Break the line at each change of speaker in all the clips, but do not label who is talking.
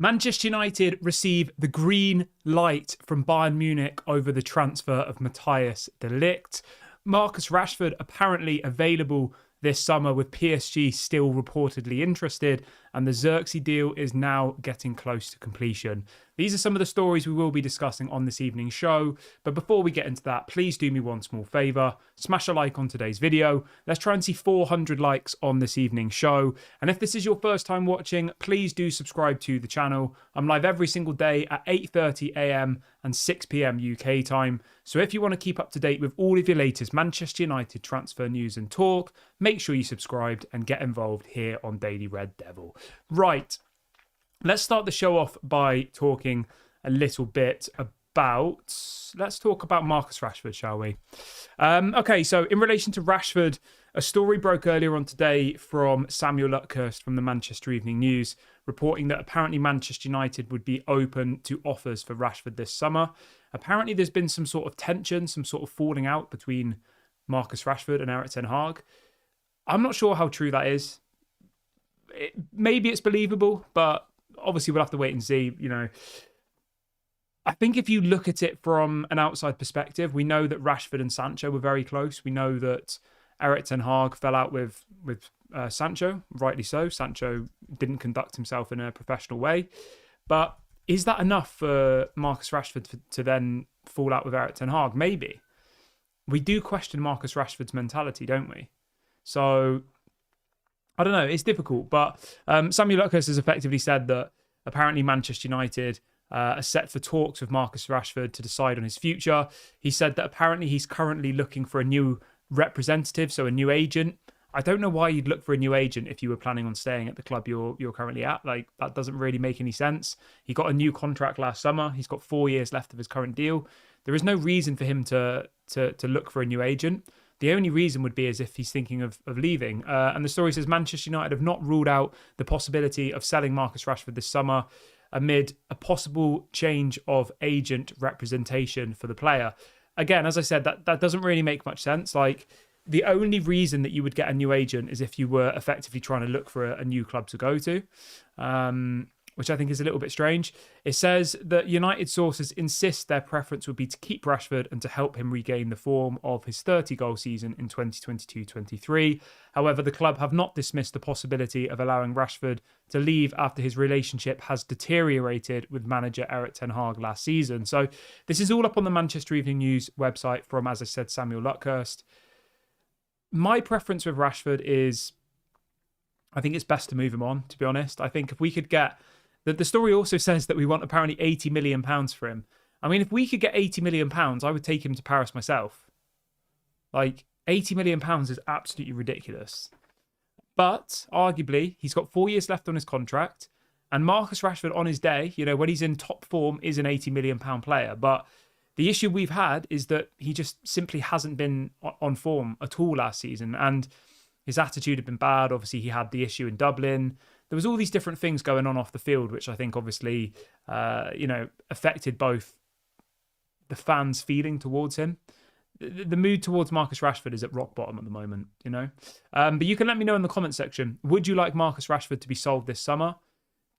Manchester United receive the green light from Bayern Munich over the transfer of Matthijs de Ligt. Marcus Rashford apparently available this summer, with PSG still reportedly interested, and the Zirkzee deal is now getting close to completion. These are some of the stories we will be discussing on this evening's show, but before we get into that, please do me one small favour. Smash a like on today's video. Let's try and see 400 likes on this evening's show, and if this is your first time watching, please do subscribe to the channel. I'm live every single day at 8:30 AM and 6 PM UK time, so if you want to keep up to date with all of your latest Manchester United transfer news and talk, make sure you subscribed and get involved here on Daily Red Devil. Right, let's start the show off by talking a little bit about... Let's talk about Marcus Rashford, shall we? Okay, so in relation to Rashford, a story broke earlier on today from Samuel Lutkehurst from the Manchester Evening News, reporting that apparently Manchester United would be open to offers for Rashford this summer. Apparently there's been some sort of tension, some sort of falling out between Marcus Rashford and Erik ten Hag. I'm not sure how true that is. Maybe it's believable, but obviously we'll have to wait and see. You know, I think if you look at it from an outside perspective, we know that Rashford and Sancho were very close. We know that Erik ten Hag fell out with Sancho, rightly so. Sancho didn't conduct himself in a professional way. But is that enough for Marcus Rashford to then fall out with Erik ten Hag? Maybe. We do question Marcus Rashford's mentality, don't we? So, I don't know. It's difficult. But Samuel Lutkehurst has effectively said that apparently Manchester United are set for talks with Marcus Rashford to decide on his future. He said that apparently he's currently looking for a new representative, so a new agent. I don't know why you'd look for a new agent if you were planning on staying at the club you're currently at. Like, that doesn't really make any sense. He got a new contract last summer. He's got 4 years left of his current deal. There is no reason for him to look for a new agent. The only reason would be as if he's thinking of leaving. And the story says Manchester United have not ruled out the possibility of selling Marcus Rashford this summer amid a possible change of agent representation for the player. Again, as I said, that doesn't really make much sense. Like, the only reason that you would get a new agent is if you were effectively trying to look for a new club to go to, which I think is a little bit strange. It says that United sources insist their preference would be to keep Rashford and to help him regain the form of his 30-goal season in 2022-23. However, the club have not dismissed the possibility of allowing Rashford to leave after his relationship has deteriorated with manager Erik ten Hag last season. So this is all up on the Manchester Evening News website from, as I said, Samuel Lutkehurst. My preference with Rashford is, I think it's best to move him on, to be honest. I think if we could get... The story also says that we want apparently £80 million for him. I mean, if we could get £80 million, I would take him to Paris myself. Like, £80 million is absolutely ridiculous. But, arguably, he's got 4 years left on his contract. And Marcus Rashford, on his day, you know, when he's in top form, is an £80 million player. But the issue we've had is that he just simply hasn't been on form at all last season. And his attitude had been bad. Obviously, he had the issue in Dublin. There was all these different things going on off the field, which I think obviously, affected both the fans' feeling towards him. The mood towards Marcus Rashford is at rock bottom at the moment, you know. But you can let me know in the comment section. Would you like Marcus Rashford to be sold this summer?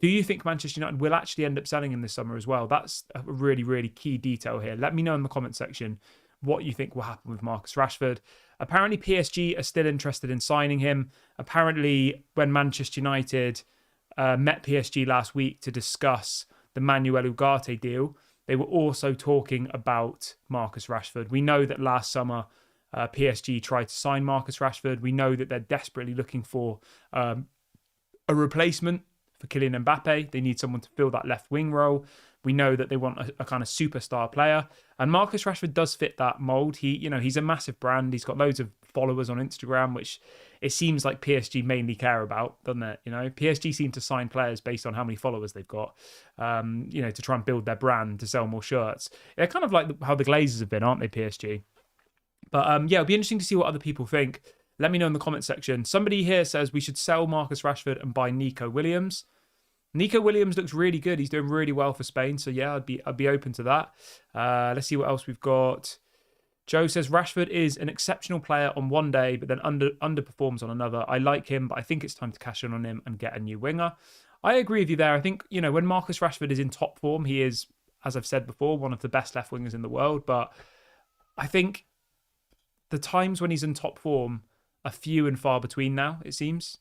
Do you think Manchester United will actually end up selling him this summer as well? That's a really, really key detail here. Let me know in the comment section what you think will happen with Marcus Rashford. Apparently, PSG are still interested in signing him. Apparently, when Manchester United met PSG last week to discuss the Manuel Ugarte deal, they were also talking about Marcus Rashford. We know that last summer, PSG tried to sign Marcus Rashford. We know that they're desperately looking for a replacement for Kylian Mbappe. They need someone to fill that left wing role. We know that they want a kind of superstar player. And Marcus Rashford does fit that mould. He's a massive brand. He's got loads of followers on Instagram, which it seems like PSG mainly care about, doesn't it? You know, PSG seem to sign players based on how many followers they've got, to try and build their brand, to sell more shirts. They're kind of like how the Glazers have been, aren't they, PSG? But it'll be interesting to see what other people think. Let me know in the comment section. Somebody here says we should sell Marcus Rashford and buy Nico Williams. Nico Williams looks really good. He's doing really well for Spain. So yeah, I'd be open to that. Let's see what else we've got. Joe says Rashford is an exceptional player on one day, but then underperforms on another. I like him, but I think it's time to cash in on him and get a new winger. I agree with you there. I think, when Marcus Rashford is in top form, he is, as I've said before, one of the best left wingers in the world. But I think the times when he's in top form are few and far between now, it seems.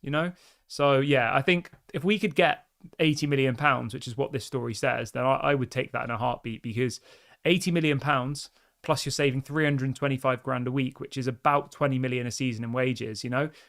So, yeah, I think if we could get £80 million, which is what this story says, then I would take that in a heartbeat, because £80 million plus you're saving 325 grand a week, which is about 20 million a season in wages.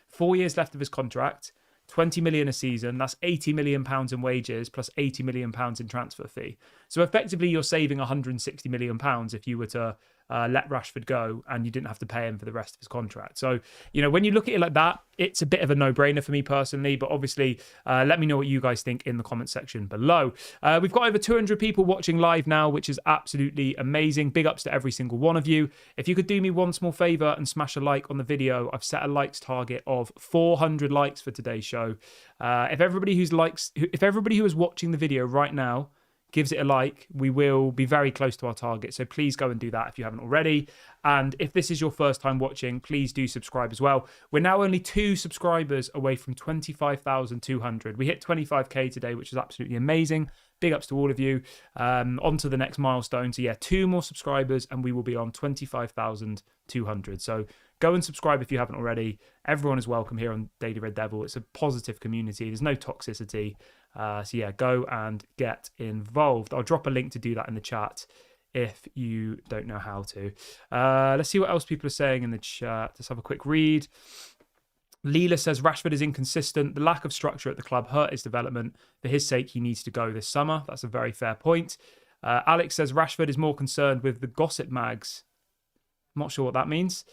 4 years left of his contract, 20 million a season. That's 80 million pounds in wages plus 80 million pounds in transfer fee. So effectively, you're saving 160 million pounds if you were to let Rashford go and you didn't have to pay him for the rest of his contract. So, when you look at it like that, it's a bit of a no-brainer for me personally, but obviously let me know what you guys think in the comment section below. We've got over 200 people watching live now, which is absolutely amazing. Big ups to every single one of you. If you could do me one small favor and smash a like on the video, I've set a likes target of 400 likes for today's show. If everybody who is watching the video right now gives it a like, we will be very close to our target. So please go and do that if you haven't already. And if this is your first time watching, please do subscribe as well. We're now only 2 subscribers away from 25,200. We hit 25k today, which is absolutely amazing. Big ups to all of you. On to the next milestone. So yeah, 2 more subscribers and we will be on 25,200. So go and subscribe if you haven't already. Everyone is welcome here on Daily Red Devil. It's a positive community. There's no toxicity. So yeah, go and get involved. I'll drop a link to do that in the chat if you don't know how to. Let's see what else people are saying in the chat. Let's have a quick read. Leela says Rashford is inconsistent. The lack of structure at the club hurt his development. For his sake, he needs to go this summer. That's a very fair point. Alex says Rashford is more concerned with the gossip mags. I'm not sure what that means.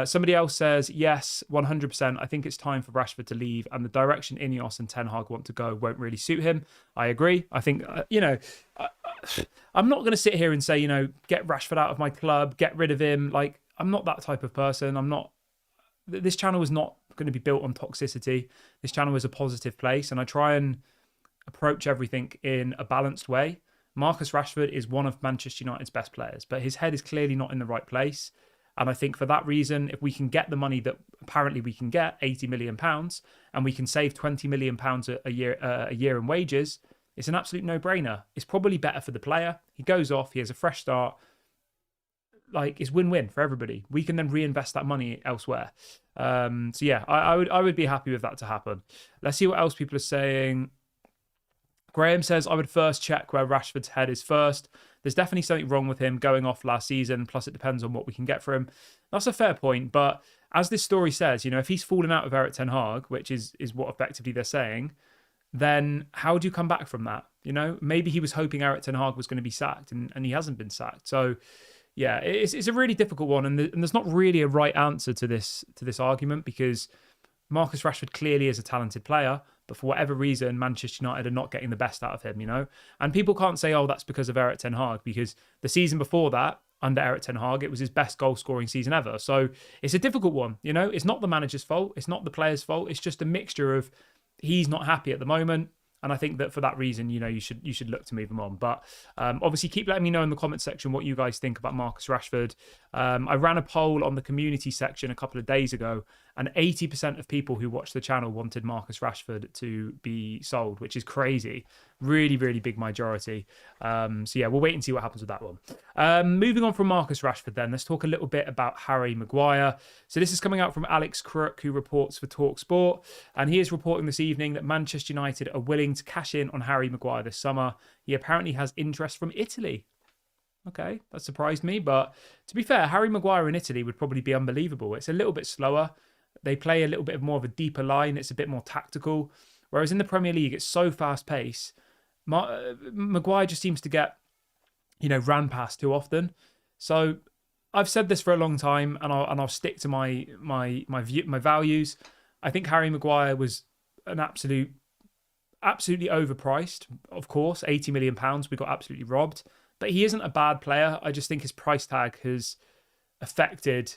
Somebody else says, yes, 100%. I think it's time for Rashford to leave, and the direction Ineos and Ten Hag want to go won't really suit him. I agree. I think, I'm not going to sit here and say, get Rashford out of my club, get rid of him. Like, I'm not that type of person. This channel is not going to be built on toxicity. This channel is a positive place, and I try and approach everything in a balanced way. Marcus Rashford is one of Manchester United's best players, but his head is clearly not in the right place. And I think for that reason, if we can get the money that apparently we can get, £80 million, and we can save £20 million a year in wages, it's an absolute no-brainer. It's probably better for the player. He goes off, he has a fresh start. Like, it's win-win for everybody. We can then reinvest that money elsewhere. So yeah, I would be happy with that to happen. Let's see what else people are saying. Graham says, I would first check where Rashford's head is first. There's definitely something wrong with him going off last season. Plus, it depends on what we can get for him. That's a fair point. But as this story says, if he's fallen out of Eric Ten Hag, which is what effectively they're saying, then how do you come back from that? Maybe he was hoping Eric Ten Hag was going to be sacked and he hasn't been sacked. So yeah, it's a really difficult one. And there's not really a right answer to this argument, because Marcus Rashford clearly is a talented player, but for whatever reason, Manchester United are not getting the best out of him, And people can't say, oh, that's because of Eric Ten Hag, because the season before that, under Eric Ten Hag, it was his best goal-scoring season ever. So it's a difficult one, It's not the manager's fault. It's not the player's fault. It's just a mixture of he's not happy at the moment. And I think that for that reason, you should look to move him on. But obviously, keep letting me know in the comment section what you guys think about Marcus Rashford. I ran a poll on the community section a couple of days ago, and 80% of people who watched the channel wanted Marcus Rashford to be sold, which is crazy. Really, really big majority. So yeah, we'll wait and see what happens with that one. Moving on from Marcus Rashford then, let's talk a little bit about Harry Maguire. So this is coming out from Alex Crook, who reports for TalkSport, and he is reporting this evening that Manchester United are willing to cash in on Harry Maguire this summer. He apparently has interest from Italy. Okay, that surprised me, but to be fair, Harry Maguire in Italy would probably be unbelievable. It's a little bit slower. They play a little bit more of a deeper line. It's a bit more tactical. Whereas in the Premier League, it's so fast-paced. Maguire just seems to get, ran past too often. So I've said this for a long time, and I'll stick to my values. I think Harry Maguire was an absolutely overpriced. Of course, £80 million. We got absolutely robbed. But he isn't a bad player. I just think his price tag has affected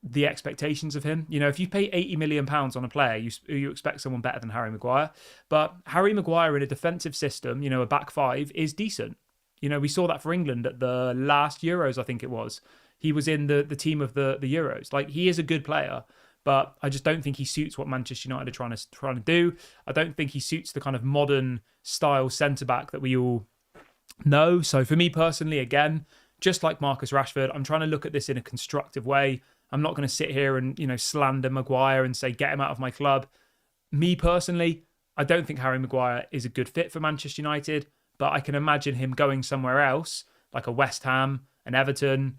the expectations of him. If you pay £80 million on a player, you expect someone better than Harry Maguire. But Harry Maguire in a defensive system, a back five, is decent. We saw that for England at the last Euros, I think it was. He was in the team of the Euros. Like, he is a good player. but I just don't think he suits what Manchester United are trying to do. I don't think he suits the kind of modern style centre-back that we all know. So for me personally, again, just like Marcus Rashford, I'm trying to look at this in a constructive way. I'm not going to sit here and, slander Maguire and say, get him out of my club. Me personally, I don't think Harry Maguire is a good fit for Manchester United, but I can imagine him going somewhere else, like a West Ham, an Everton,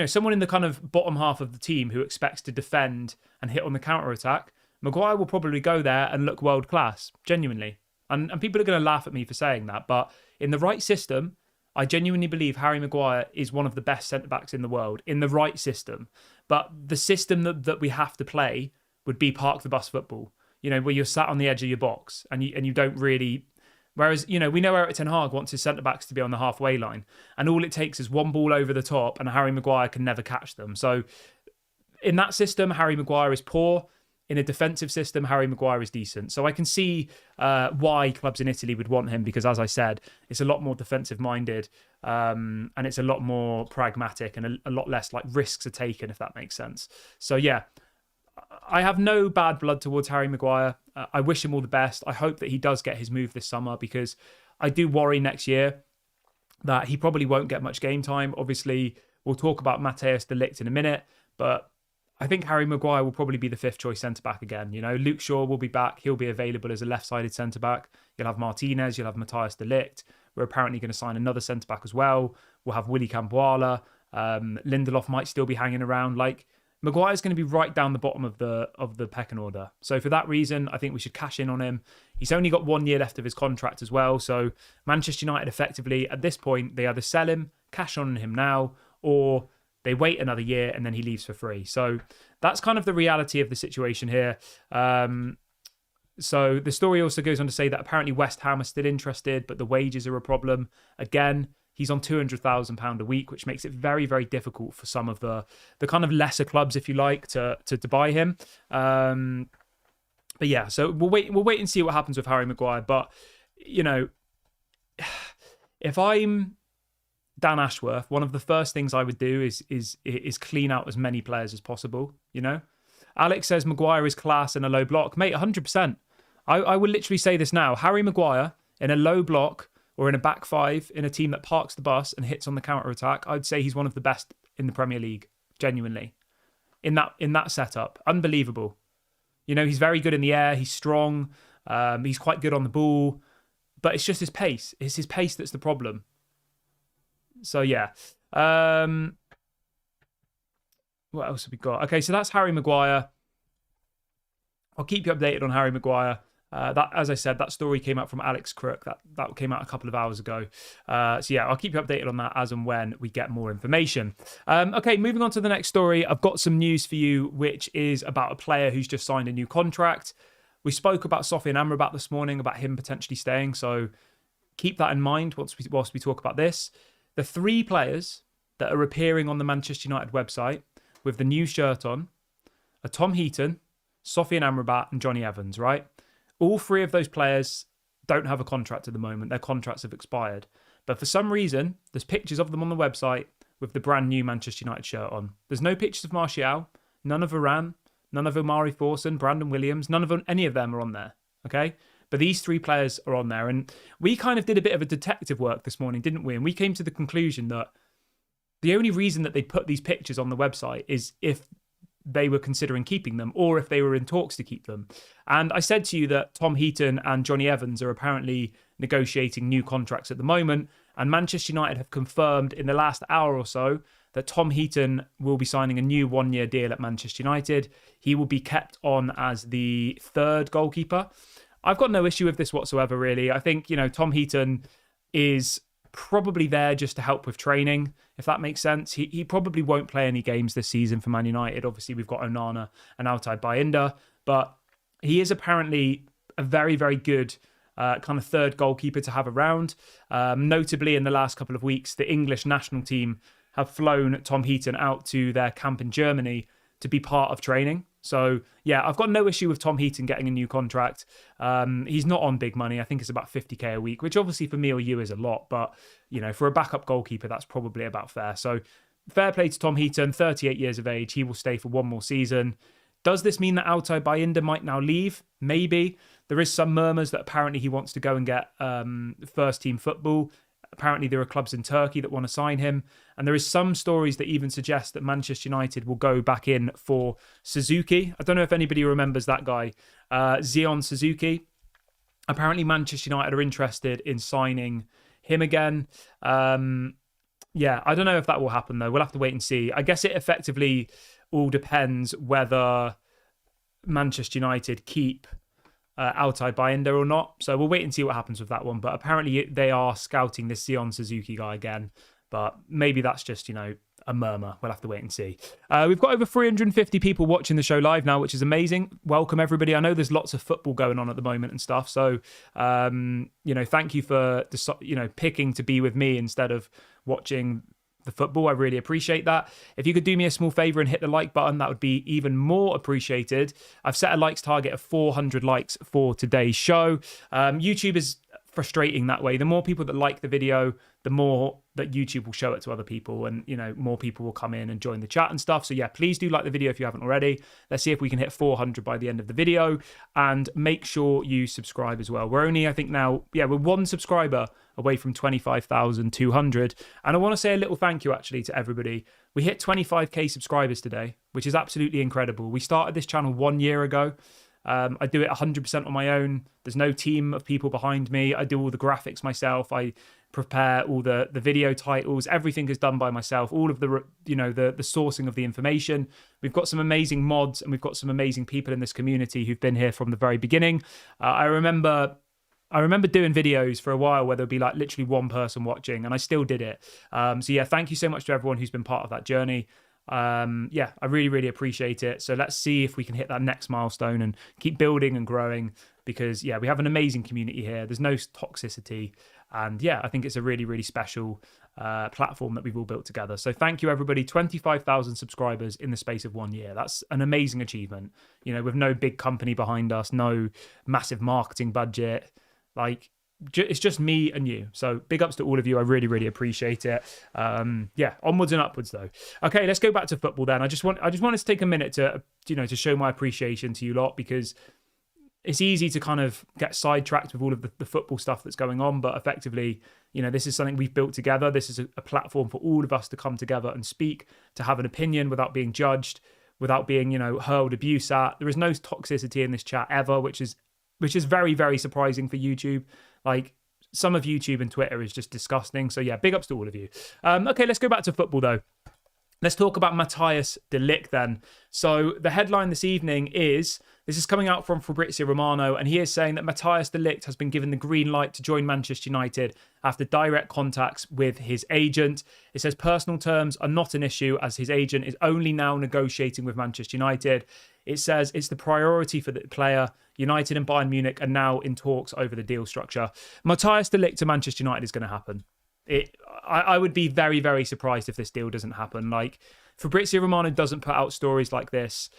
someone in the kind of bottom half of the team who expects to defend and hit on the counter-attack. Maguire will probably go there and look world class, genuinely. And people are going to laugh at me for saying that, but in the right system, I genuinely believe Harry Maguire is one of the best centre-backs in the world, in the right system. But the system that we have to play would be park the bus football, where you're sat on the edge of your box and you don't really... Whereas, we know Erik ten Hag wants his centre-backs to be on the halfway line, and all it takes is one ball over the top and Harry Maguire can never catch them. So in that system, Harry Maguire is poor. In a defensive system, Harry Maguire is decent. So I can see why clubs in Italy would want him because, as I said, it's a lot more defensive-minded and it's a lot more pragmatic and a lot less like risks are taken, if that makes sense. So yeah, I have no bad blood towards Harry Maguire. I wish him all the best. I hope that he does get his move this summer because I do worry next year that he probably won't get much game time. Obviously, we'll talk about Matthijs de Ligt in a minute, but I think Harry Maguire will probably be the fifth choice centre-back again. Luke Shaw will be back. He'll be available as a left-sided centre-back. You'll have Martinez. You'll have Matthijs de Ligt. We're apparently going to sign another centre-back as well. We'll have Willy Campoala. Lindelof might still be hanging around. Maguire's going to be right down the bottom of the pecking order. So for that reason, I think we should cash in on him. He's only got 1 year left of his contract as well. So Manchester United effectively, at this point, they either sell him, cash on him now, or they wait another year and then he leaves for free. So that's kind of the reality of the situation here. So the story also goes on to say that apparently West Ham are still interested, but the wages are a problem. Again, he's on £200,000 a week, which makes it very, very difficult for some of the kind of lesser clubs, if you like, to buy him. But yeah, so we'll wait and see what happens with Harry Maguire. But if I'm Dan Ashworth, one of the first things I would do is clean out as many players as possible. Alex says Maguire is class in a low block, mate. 100%. I will literally say this now: Harry Maguire in a low block or in a back five in a team that parks the bus and hits on the counter attack, I'd say he's one of the best in the Premier League. Genuinely, in that setup, unbelievable. He's very good in the air. He's strong. He's quite good on the ball, but it's just his pace. It's his pace that's the problem. So yeah. What else have we got? Okay, so that's Harry Maguire. I'll keep you updated on Harry Maguire. That, as I said, that story came out from Alex Crook. That came out a couple of hours ago. So yeah, I'll keep you updated on that as and when we get more information. Okay, moving on to the next story. I've got some news for you, which is about a player who's just signed a new contract. We spoke about Sofyan Amrabat this morning, about him potentially staying. So keep that in mind whilst we talk about this. The three players that are appearing on the Manchester United website with the new shirt on are Tom Heaton, Sofyan Amrabat, and Johnny Evans, right? All three of those players don't have a contract at the moment. Their contracts have expired. But for some reason, there's pictures of them on the website with the brand new Manchester United shirt on. There's no pictures of Martial, none of Varane, none of Omari Forson, Brandon Williams, any of them are on there, okay? But these three players are on there. And we kind of did a bit of a detective work this morning, didn't we? And we came to the conclusion that the only reason that they put these pictures on the website is if they were considering keeping them or if they were in talks to keep them. And I said to you that Tom Heaton and Johnny Evans are apparently negotiating new contracts at the moment. And Manchester United have confirmed in the last hour or so that Tom Heaton will be signing a new 1 year deal at Manchester United. He will be kept on as the third goalkeeper. I've got no issue with this whatsoever, really. I think, Tom Heaton is probably there just to help with training, if that makes sense. He probably won't play any games this season for Man United. Obviously, we've got Onana and Altay Bayindir, but he is apparently a very, very good kind of third goalkeeper to have around. Notably, in the last couple of weeks, the English national team have flown Tom Heaton out to their camp in Germany to be part of training. So, yeah, I've got no issue with Tom Heaton getting a new contract. He's not on big money. I think it's about 50k a week, which obviously for me or you is a lot. But, for a backup goalkeeper, that's probably about fair. So, fair play to Tom Heaton, 38 years of age. He will stay for one more season. Does this mean that Altay Bayindir might now leave? Maybe. There is some murmurs that apparently he wants to go and get first team football. Apparently there are clubs in Turkey that want to sign him. And there is some stories that even suggest that Manchester United will go back in for Suzuki. I don't know if anybody remembers that guy, Zion Suzuki. Apparently Manchester United are interested in signing him again. Yeah, I don't know if that will happen though. We'll have to wait and see. I guess it effectively all depends whether Manchester United keep Altay Bayindir or not. So we'll wait and see what happens with that one. But apparently they are scouting this Zion Suzuki guy again. But maybe that's just, a murmur. We'll have to wait and see. We've got over 350 people watching the show live now, which is amazing. Welcome, everybody. I know there's lots of football going on at the moment and stuff. So, thank you for, picking to be with me instead of watching the football. I really appreciate that. If you could do me a small favor and hit the like button, that would be even more appreciated. I've set a likes target of 400 likes for today's show. YouTube is frustrating that way. The more people that like the video, the more that YouTube will show it to other people, and more people will come in and join the chat and stuff. So yeah, please do like the video if you haven't already. Let's see if we can hit 400 by the end of the video, and make sure you subscribe as well. We're only, I think now, we're one subscriber away from 25,200, and I want to say a little thank you actually to everybody. We hit 25k subscribers today, which is absolutely incredible. We started this channel 1 year ago. I do it 100% on my own. There's no team of people behind me. I do all the graphics myself. I prepare all the video titles. Everything is done by myself. All of the the sourcing of the information. We've got some amazing mods, and we've got some amazing people in this community who've been here from the very beginning. I remember doing videos for a while where there'd be like literally one person watching, and I still did it. So yeah, thank you so much to everyone who's been part of that journey. I really, really appreciate it. So let's see if we can hit that next milestone and keep building and growing, because we have an amazing community here. There's no toxicity, and I think it's a really, really special platform that we've all built together. So thank you, everybody. 25,000 subscribers in the space of 1 year. That's an amazing achievement, with no big company behind us, no massive marketing budget. It's just me and you. So big ups to all of you. I really, really appreciate it. Onwards and upwards though. Okay, let's go back to football then. I just wanted to take a minute to, to show my appreciation to you lot, because it's easy to kind of get sidetracked with all of the football stuff that's going on. But effectively, this is something we've built together. This is a platform for all of us to come together and speak, to have an opinion without being judged, without being, hurled abuse at. There is no toxicity in this chat ever, which is very, very surprising for YouTube. Some of YouTube and Twitter is just disgusting. So yeah, big ups to all of you. Okay, let's go back to football though. Let's talk about Matthijs de Ligt then. So the headline this evening is, this is coming out from Fabrizio Romano, and he is saying that Matthijs de Ligt has been given the green light to join Manchester United after direct contacts with his agent. It says personal terms are not an issue, as his agent is only now negotiating with Manchester United. It says it's the priority for the player. United and Bayern Munich are now in talks over the deal structure. Matthijs de Ligt to Manchester United is going to happen. I would be very, very surprised if this deal doesn't happen. Fabrizio Romano doesn't put out stories like this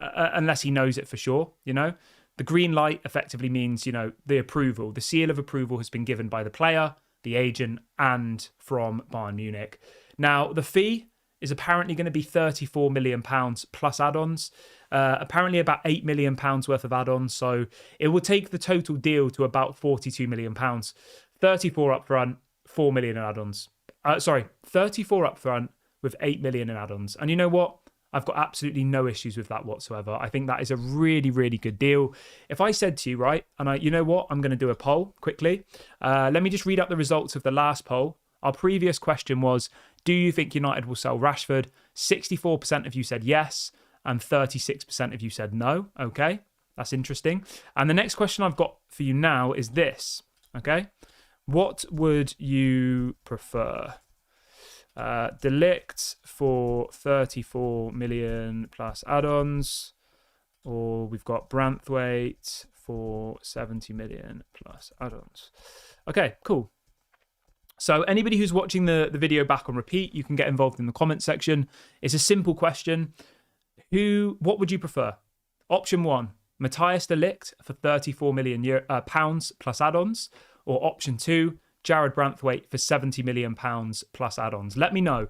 unless he knows it for sure. The green light effectively means, the approval. The seal of approval has been given by the player, the agent, and from Bayern Munich. Now, the fee is apparently going to be £34 million plus add-ons. Apparently about £8 million worth of add-ons. So it will take the total deal to about £42 million. 34 up front, 4 million in add-ons. 34 up front with 8 million in add-ons. And you know what? I've got absolutely no issues with that whatsoever. I think that is a really, really good deal. If I said to you, right, and you know what? I'm going to do a poll quickly. Let me just read out the results of the last poll. Our previous question was, do you think United will sell Rashford? 64% of you said yes, and 36% of you said no. Okay, that's interesting. And the next question I've got for you now is this, okay? What would you prefer? De Ligt for 34 million plus add-ons, or we've got Branthwaite for 70 million plus add-ons. Okay, cool. So anybody who's watching the video back on repeat, you can get involved in the comment section. It's a simple question. What would you prefer? Option 1, Matthijs de Ligt for 34 million pounds plus add-ons, or option 2, Jared Branthwaite for £70 million plus add-ons. Let me know.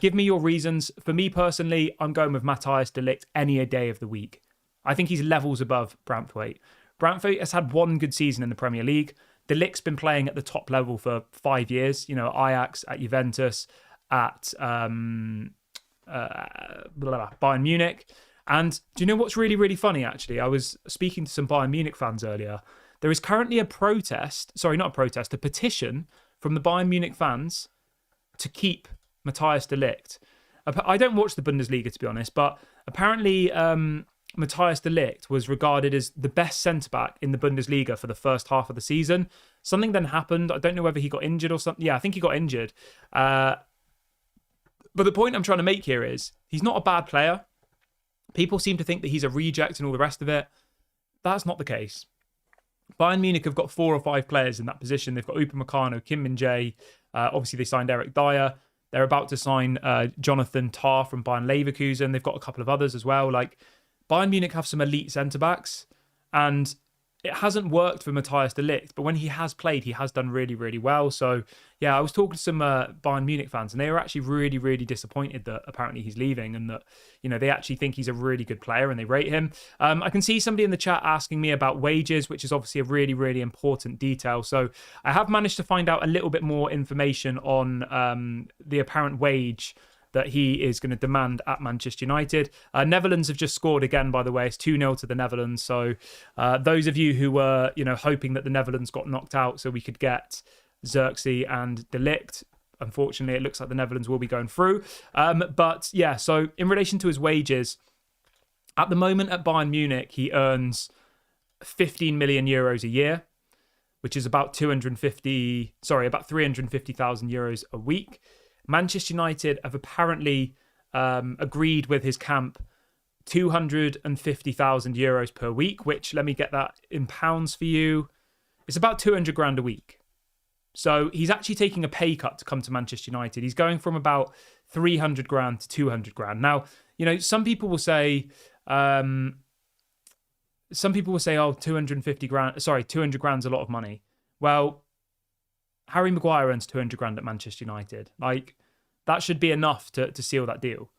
Give me your reasons. For me personally, I'm going with Matthijs de Ligt any day of the week. I think he's levels above Branthwaite. Branthwaite has had one good season in the Premier League. De Ligt's been playing at the top level for 5 years. You know, Ajax, at Juventus, at Bayern Munich. And do you know what's really, really funny, actually? I was speaking to some Bayern Munich fans earlier. There is currently a petition from the Bayern Munich fans to keep Matthijs de Ligt. I don't watch the Bundesliga, to be honest, but apparently Matthijs de Ligt was regarded as the best centre-back in the Bundesliga for the first half of the season. Something then happened. I don't know whether he got injured or something. Yeah, I think he got injured. But the point I'm trying to make here is he's not a bad player. People seem to think that he's a reject and all the rest of it. That's not the case. Bayern Munich have got 4 or 5 players in that position. They've got Upamecano, Kim Min-jae. Obviously, they signed Eric Dyer. They're about to sign Jonathan Tah from Bayern Leverkusen. They've got a couple of others as well. Like, Bayern Munich have some elite centre-backs, and it hasn't worked for Matthijs de Ligt, but when he has played, he has done really, really well. So, yeah, I was talking to some Bayern Munich fans, and they were actually really, really disappointed that apparently he's leaving and that, you know, they actually think he's a really good player and they rate him. I can see somebody in the chat asking me about wages, which is obviously a really, really important detail. So I have managed to find out a little bit more information on the apparent wage that he is going to demand at Manchester United. Netherlands have just scored again, by the way. It's 2-0 to the Netherlands. So those of you who were, you know, hoping that the Netherlands got knocked out so we could get Zirkzee and De Ligt, unfortunately, it looks like the Netherlands will be going through. But yeah, so in relation to his wages, at the moment at Bayern Munich, he earns 15 million euros a year, which is about 350,000 euros a week. Manchester United have apparently agreed with his camp 250,000 euros per week, which, let me get that in pounds for you. It's about 200 grand a week. So he's actually taking a pay cut to come to Manchester United. He's going from about 300 grand to 200 grand. Now, you know, some people will say, oh, 200 grand's a lot of money. Well, Harry Maguire earns 200 grand at Manchester United. Like, that should be enough to seal that deal.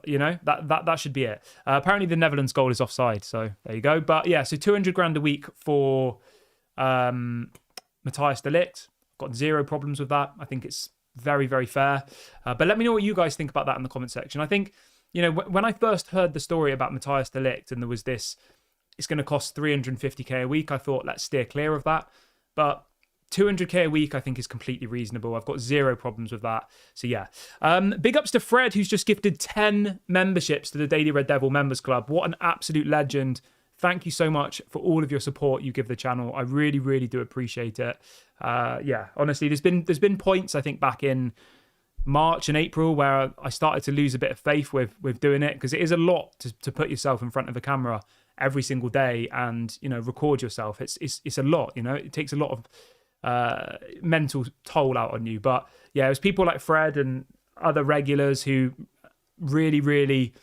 You know, that should be it. Apparently the Netherlands goal is offside, so there you go. But yeah, so 200 grand a week for Matthijs de Ligt. Got zero problems with that. I think it's very, very fair. But let me know what you guys think about that in the comment section. I think, you know, when I first heard the story about Matthijs de Ligt and there was this, it's going to cost 350k a week, I thought, let's steer clear of that. But 200k a week, I think, is completely reasonable. I've got zero problems with that. So yeah. Big ups to Fred, who's just gifted 10 memberships to the Daily Red Devil Members Club. What an absolute legend. Thank you so much for all of your support you give the channel. I really, really do appreciate it. Yeah, honestly, there's been points, I think, back in March and April where I started to lose a bit of faith with doing it, because it is a lot to put yourself in front of a camera every single day and, you know, record yourself. It's a lot, you know. It takes a lot of mental toll out on you. But yeah, it was people like Fred and other regulars who really, really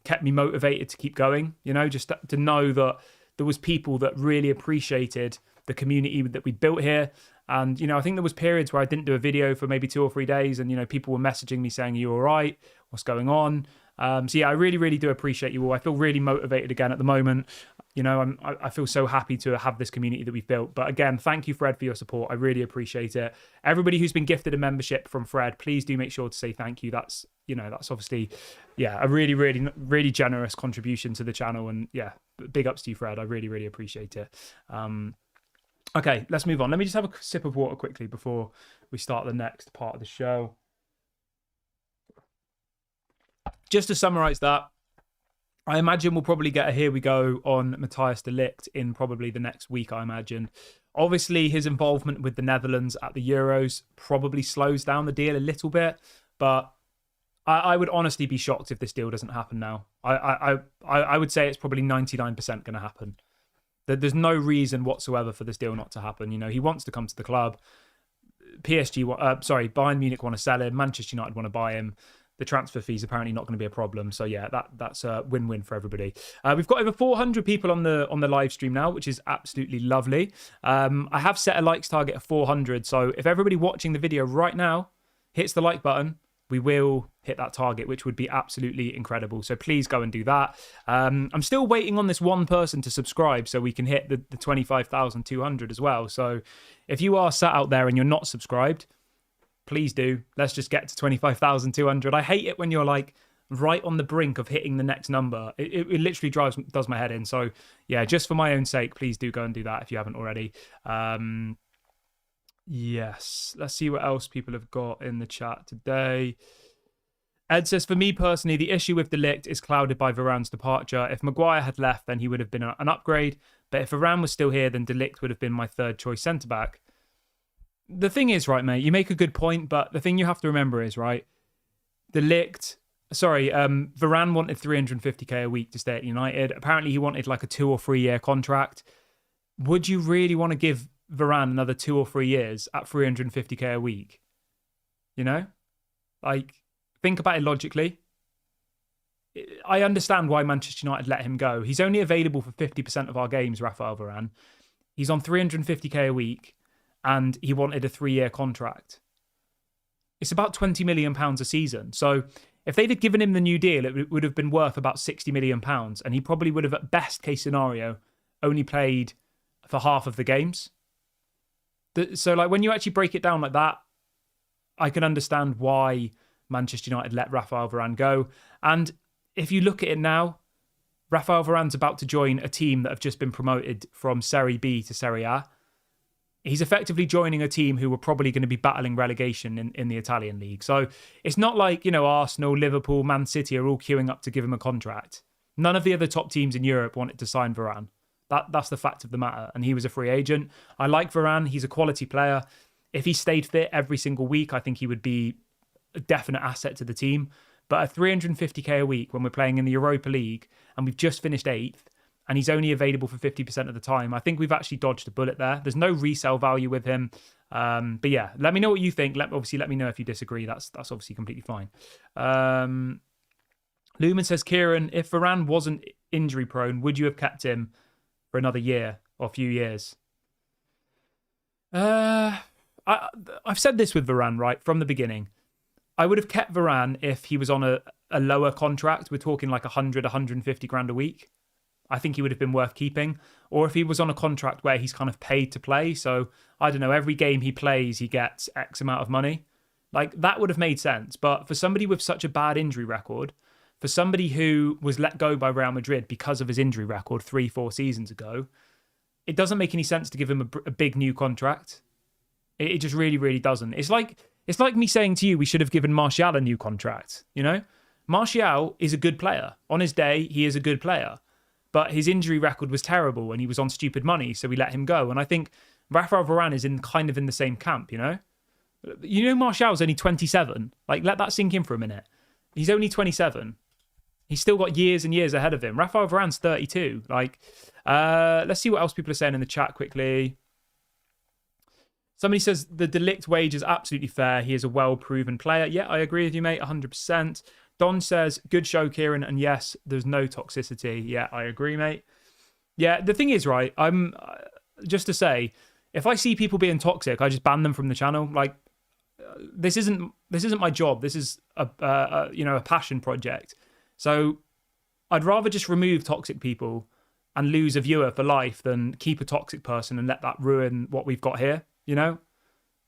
kept me motivated to keep going, you know, just to know that there was people that really appreciated the community that we built here. And, you know, I think there was periods where I didn't do a video for maybe 2 or 3 days, and, you know, people were messaging me saying, "Are you all right? What's going on?" So yeah, I really, really do appreciate you all. I feel really motivated again at the moment. You know, I feel so happy to have this community that we've built. But again, thank you, Fred, for your support. I really appreciate it. Everybody who's been gifted a membership from Fred, please do make sure to say thank you. That's, you know, that's obviously, yeah, a really, really, really generous contribution to the channel. And yeah, big ups to you, Fred. I really, really appreciate it. Okay, let's move on. Let me just have a sip of water quickly before we start the next part of the show. Just to summarise that, I imagine we'll probably get a here we go on Matthijs de Ligt in probably the next week, I imagine. Obviously, his involvement with the Netherlands at the Euros probably slows down the deal a little bit, but I would honestly be shocked if this deal doesn't happen now. I would say it's probably 99% going to happen. There's no reason whatsoever for this deal not to happen. You know, he wants to come to the club. Bayern Munich want to sell him. Manchester United want to buy him. the transfer fee is apparently not going to be a problem. So yeah, that's a win-win for everybody. We've got over 400 people on the live stream now, which is absolutely lovely. I have set a likes target of 400. So if everybody watching the video right now hits the like button, we will hit that target, which would be absolutely incredible. So please go and do that. I'm still waiting on this one person to subscribe so we can hit the 25,200 as well. So if you are sat out there and you're not subscribed, please do. Let's just get to 25,200. I hate it when you're like right on the brink of hitting the next number. It literally does my head in. So yeah, just for my own sake, please do go and do that if you haven't already. Yes, let's see what else people have got in the chat today. Ed says, for me personally, the issue with De Ligt is clouded by Varane's departure. If Maguire had left, then he would have been an upgrade. But if Varane was still here, then De Ligt would have been my third choice centre-back. The thing is, right, mate, you make a good point, but the thing you have to remember is, right, Varane wanted 350k a week to stay at United. Apparently he wanted like a 2 or 3 year contract. Would you really want to give Varane another 2 or 3 years at 350k a week? You know? Like, think about it logically. I understand why Manchester United let him go. He's only available for 50% of our games, Raphael Varane. He's on 350k a week, and he wanted a 3 year contract. It's about £20 million a season. So if they'd have given him the new deal, it would have been worth about £60 million. And he probably would have, at best case scenario, only played for half of the games. So like when you actually break it down like that, I can understand why Manchester United let Raphael Varane go. And if you look at it now, Raphael Varane's about to join a team that have just been promoted from Serie B to Serie A. He's effectively joining a team who were probably going to be battling relegation in the Italian league. So it's not like, you know, Arsenal, Liverpool, Man City are all queuing up to give him a contract. None of the other top teams in Europe wanted to sign Varane. That's the fact of the matter. And he was a free agent. I like Varane. He's a quality player. If he stayed fit every single week, I think he would be a definite asset to the team. But at 350k a week when we're playing in the Europa League and we've just finished 8th, and he's only available for 50% of the time, I think we've actually dodged a bullet there. There's no resale value with him. But yeah, let me know what you think. Obviously, let me know if you disagree. That's obviously completely fine. Lumen says, Kieran, if Varane wasn't injury prone, would you have kept him for another year or a few years? I've said this with Varane, right, from the beginning. I would have kept Varane if he was on a lower contract. We're talking like 100, 150 grand a week. I think he would have been worth keeping. Or if he was on a contract where he's kind of paid to play. So, I don't know, every game he plays, he gets X amount of money. Like, that would have made sense. But for somebody with such a bad injury record, for somebody who was let go by Real Madrid because of his injury record 3-4 seasons ago, it doesn't make any sense to give him a big new contract. It just really, really doesn't. It's like me saying to you, we should have given Martial a new contract, you know? Martial is a good player. On his day, he is a good player. But his injury record was terrible and he was on stupid money, so we let him go. And I think Raphael Varane is kind of in the same camp, you know? You know Martial's only 27. Like, let that sink in for a minute. He's only 27. He's still got years and years ahead of him. Raphael Varane's 32. Like, let's see what else people are saying in the chat quickly. Somebody says the De Ligt wage is absolutely fair. He is a well-proven player. Yeah, I agree with you, mate, 100%. Don says, good show, Kieran. And yes, there's no toxicity. Yeah, I agree, mate. Yeah, the thing is, right, I'm just to say, if I see people being toxic, I just ban them from the channel. Like, this isn't my job. This is a passion project. So I'd rather just remove toxic people and lose a viewer for life than keep a toxic person and let that ruin what we've got here, you know?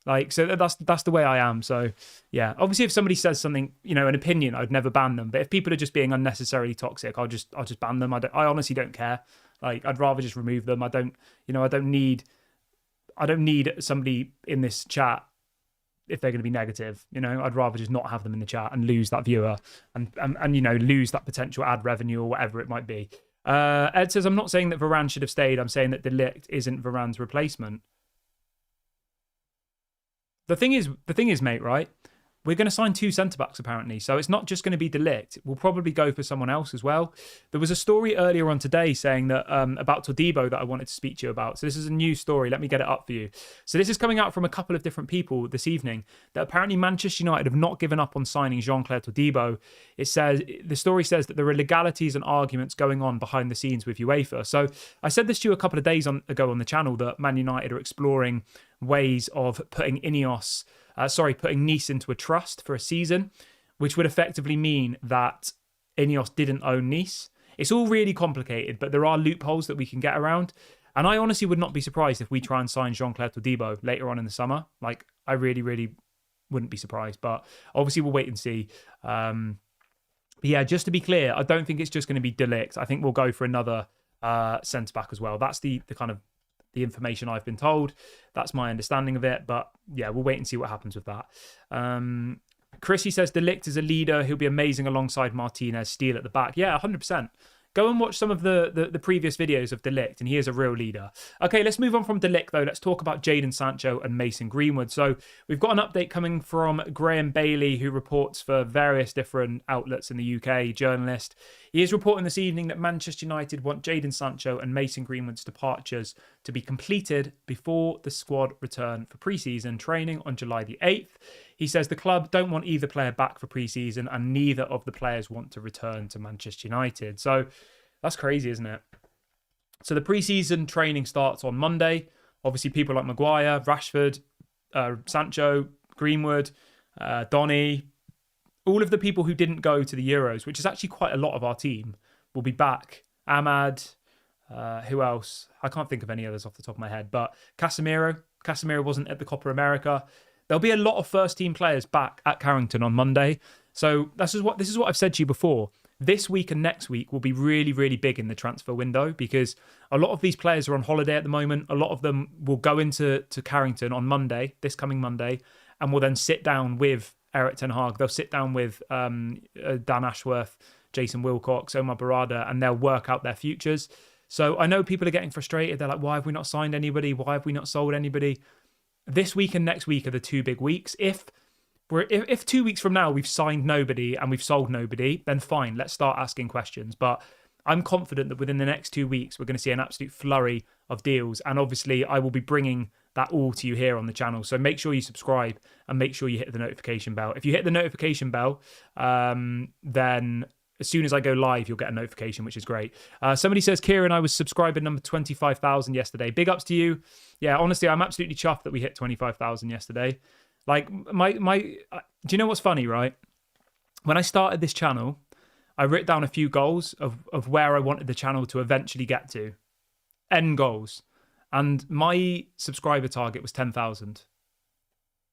Like, so that's the way I am. So yeah, obviously if somebody says something, you know, an opinion, I'd never ban them. But if people are just being unnecessarily toxic, I'll just ban them. I honestly don't care. Like, I'd rather just remove them. I don't need somebody in this chat if they're going to be negative, you know. I'd rather just not have them in the chat and lose that viewer and you know, lose that potential ad revenue or whatever it might be. Ed says, I'm not saying that Varane should have stayed. I'm saying that De Ligt isn't Varane's replacement. The thing is, mate, right? we're going to sign 2 centre-backs apparently. So it's not just going to be De Ligt. We'll probably go for someone else as well. There was a story earlier on today saying that about Todibo that I wanted to speak to you about. So this is a new story. Let me get it up for you. So this is coming out from a couple of different people this evening, that apparently Manchester United have not given up on signing Jean-Claire Todibo. The story says that there are legalities and arguments going on behind the scenes with UEFA. So I said this to you a couple of days ago on the channel, that Man United are exploring ways of putting putting Nice into a trust for a season, which would effectively mean that Ineos didn't own Nice. It's all really complicated, but there are loopholes that we can get around. And I honestly would not be surprised if we try and sign Jean-Claire Todibo later on in the summer. Like, I really, really wouldn't be surprised. But obviously, we'll wait and see. But yeah, just to be clear, I don't think it's just going to be De Ligt. I think we'll go for another centre-back as well. That's the kind of the information I've been told. That's my understanding of it. But yeah, we'll wait and see what happens with that. Chrissy says De Ligt is a leader. He'll be amazing alongside Martinez, Steele at the back. Yeah, 100%. Go and watch some of the previous videos of De Ligt, and he is a real leader. Okay, let's move on from De Ligt, though. Let's talk about Jadon Sancho and Mason Greenwood. So we've got an update coming from Graham Bailey, who reports for various different outlets in the UK, journalist. He is reporting this evening that Manchester United want Jadon Sancho and Mason Greenwood's departures to be completed before the squad return for pre-season training on July the 8th. He says the club don't want either player back for pre-season, and neither of the players want to return to Manchester United. So that's crazy, isn't it? So the pre-season training starts on Monday. Obviously, people like Maguire, Rashford, Sancho, Greenwood, Donny, all of the people who didn't go to the Euros, which is actually quite a lot of our team, will be back. Ahmad, who else? I can't think of any others off the top of my head, but Casemiro wasn't at the Copa America. There'll be a lot of first-team players back at Carrington on Monday. So this is what I've said to you before. This week and next week will be really, really big in the transfer window, because a lot of these players are on holiday at the moment. A lot of them will go into Carrington on Monday, this coming Monday, and will then sit down with Eric Ten Hag. They'll sit down with Dan Ashworth, Jason Wilcox, Omar Barada, and they'll work out their futures. So I know people are getting frustrated. They're like, why have we not signed anybody? Why have we not sold anybody? This week and next week are the 2 big weeks. If 2 weeks from now we've signed nobody and we've sold nobody, then fine, let's start asking questions. But I'm confident that within the next 2 weeks, we're going to see an absolute flurry of deals. And obviously, I will be bringing that all to you here on the channel. So make sure you subscribe and make sure you hit the notification bell. If you hit the notification bell, then as soon as I go live, you'll get a notification, which is great. Somebody says, Kieran, I was subscriber number 25,000 yesterday. Big ups to you. Yeah, honestly, I'm absolutely chuffed that we hit 25,000 yesterday. Like, do you know what's funny, right? When I started this channel, I wrote down a few goals of where I wanted the channel to eventually get to. End goals. And my subscriber target was 10,000.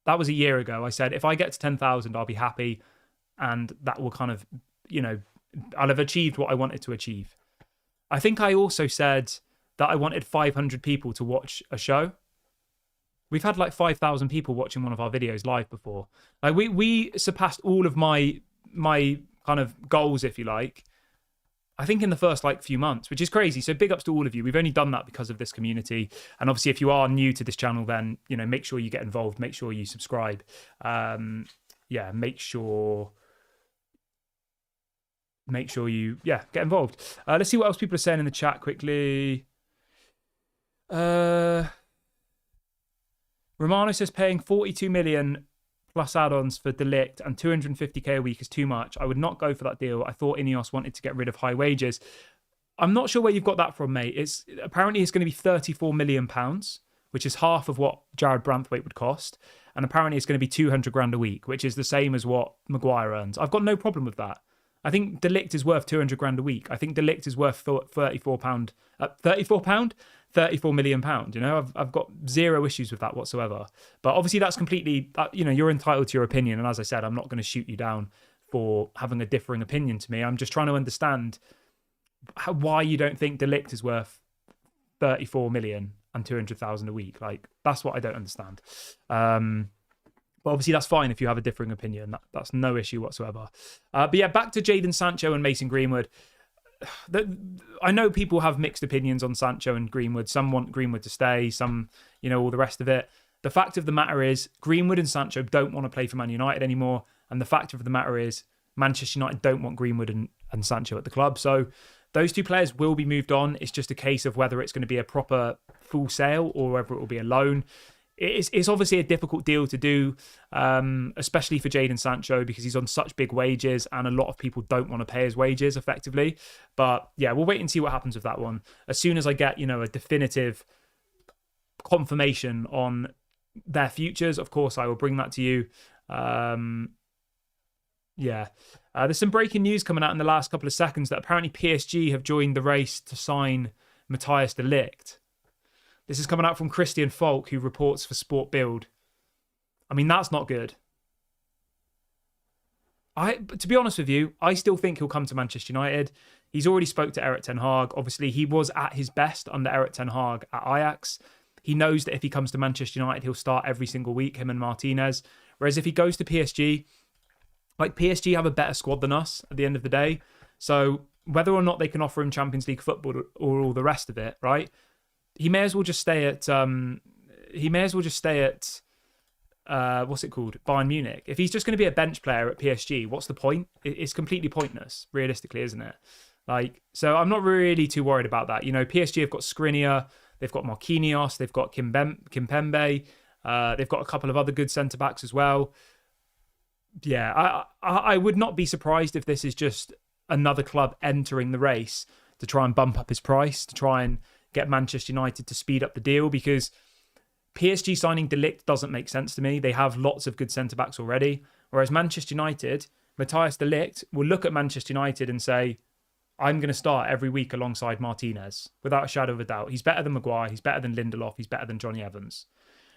That was a year ago. I said, if I get to 10,000, I'll be happy. And that will kind of, I'll have achieved what I wanted to achieve. I think I also said that I wanted 500 people to watch a show. We've had like 5,000 people watching one of our videos live before. Like we surpassed all of my kind of goals, if you like, I think in the first few months, which is crazy. So big ups to all of you. We've only done that because of this community. And obviously, if you are new to this channel, then, make sure you get involved. Make sure you subscribe. Make sure you, get involved. Let's see what else people are saying in the chat quickly. Romano says paying 42 million plus add-ons for De Ligt and 250k a week is too much. I would not go for that deal. I thought Ineos wanted to get rid of high wages. I'm not sure where you've got that from, mate. It's going to be 34 million pounds, which is half of what Jared Branthwaite would cost. And apparently it's going to be 200 grand a week, which is the same as what Maguire earns. I've got no problem with that. I think De Ligt is worth 200 grand a week. I think De Ligt is worth 34 million pound. I've got zero issues with that whatsoever. But obviously that's completely, you're entitled to your opinion. And as I said, I'm not going to shoot you down for having a differing opinion to me. I'm just trying to understand why you don't think De Ligt is worth 34 million and 200,000 a week. Like, that's what I don't understand. But obviously that's fine if you have a differing opinion. That's no issue whatsoever. But yeah, back to Jadon Sancho and Mason Greenwood. I know people have mixed opinions on Sancho and Greenwood. Some want Greenwood to stay, some, all the rest of it. The fact of the matter is Greenwood and Sancho don't want to play for Man United anymore. And the fact of the matter is Manchester United don't want Greenwood and Sancho at the club. So those two players will be moved on. It's just a case of whether it's going to be a proper full sale or whether it will be a loan. It's obviously a difficult deal to do, especially for Jadon Sancho, because he's on such big wages and a lot of people don't want to pay his wages effectively. But yeah, we'll wait and see what happens with that one. As soon as I get, a definitive confirmation on their futures, of course, I will bring that to you. There's some breaking news coming out in the last couple of seconds that apparently PSG have joined the race to sign Matthijs de Ligt. This is coming out from Christian Falk, who reports for Sport Bild. I mean, that's not good. To be honest with you, I still think he'll come to Manchester United. He's already spoke to Erik ten Hag. Obviously, he was at his best under Erik ten Hag at Ajax. He knows that if he comes to Manchester United, he'll start every single week, him and Martinez. Whereas if he goes to PSG, PSG have a better squad than us at the end of the day. So whether or not they can offer him Champions League football or all the rest of it, right? He may as well just stay at what's it called? Bayern Munich. If he's just going to be a bench player at PSG, what's the point? It's completely pointless, realistically, isn't it? So I'm not really too worried about that. PSG have got Skriniar, they've got Marquinhos, they've got Kimpembe, they've got a couple of other good centre backs as well. Yeah, I would not be surprised if this is just another club entering the race to try and bump up his price, to try and get Manchester United to speed up the deal, because PSG signing De Ligt doesn't make sense to me. They have lots of good centre-backs already, whereas Manchester United, Matthijs de Ligt will look at Manchester United and say, I'm going to start every week alongside Martinez, without a shadow of a doubt. He's better than Maguire, he's better than Lindelof, he's better than Johnny Evans.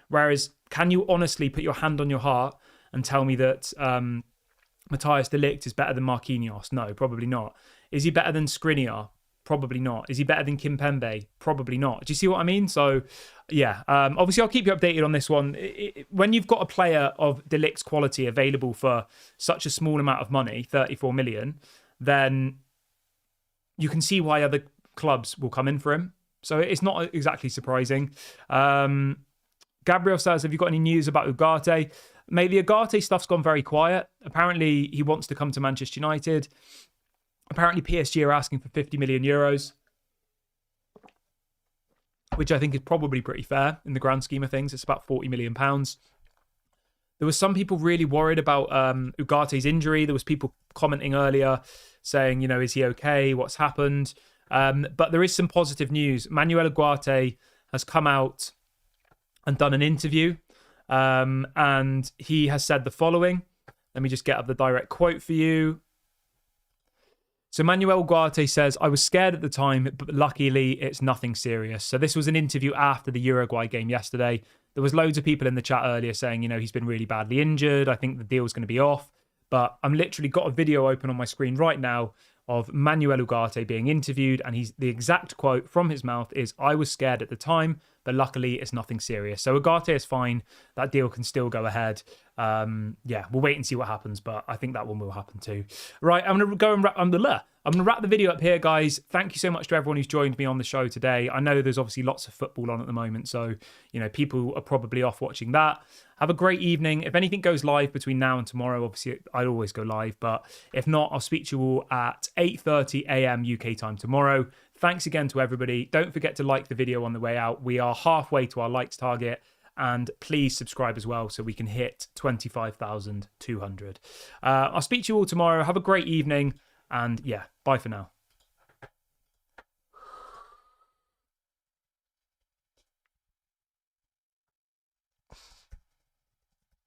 Whereas, can you honestly put your hand on your heart and tell me that Matthijs de Ligt is better than Marquinhos? No, probably not. Is he better than Skriniar? Probably not. Is he better than Kimpembe? Probably not. Do you see what I mean? So, yeah. Obviously, I'll keep you updated on this one. When you've got a player of De Ligt's quality available for such a small amount of money, 34 million, then you can see why other clubs will come in for him. So it's not exactly surprising. Gabriel says, have you got any news about Ugarte? Mate, the Ugarte stuff's gone very quiet. Apparently, he wants to come to Manchester United. Apparently, PSG are asking for 50 million euros, which I think is probably pretty fair in the grand scheme of things. It's about 40 million pounds. There were some people really worried about Ugarte's injury. There was people commenting earlier saying, is he okay? What's happened? But there is some positive news. Manuel Ugarte has come out and done an interview, and he has said the following. Let me just get up the direct quote for you. So Manuel Ugarte says, I was scared at the time, but luckily it's nothing serious. So this was an interview after the Uruguay game yesterday. There was loads of people in the chat earlier saying, he's been really badly injured. I think the deal's going to be off. But I'm literally got a video open on my screen right now of Manuel Ugarte being interviewed. And the exact quote from his mouth is, I was scared at the time, but luckily it's nothing serious. So Ugarte is fine. That deal can still go ahead. We'll wait and see what happens, but I think that one will happen too. Right, I'm going to go and I'm going to wrap the video up here, guys. Thank you so much to everyone who's joined me on the show today. I know there's obviously lots of football on at the moment, so, people are probably off watching that. Have a great evening. If anything goes live between now and tomorrow, obviously I'd always go live, but if not, I'll speak to you all at 8:30 a.m. UK time tomorrow. Thanks again to everybody. Don't forget to like the video on the way out. We are halfway to our likes target. And please subscribe as well so we can hit 25,200. I'll speak to you all tomorrow. Have a great evening. And bye for now.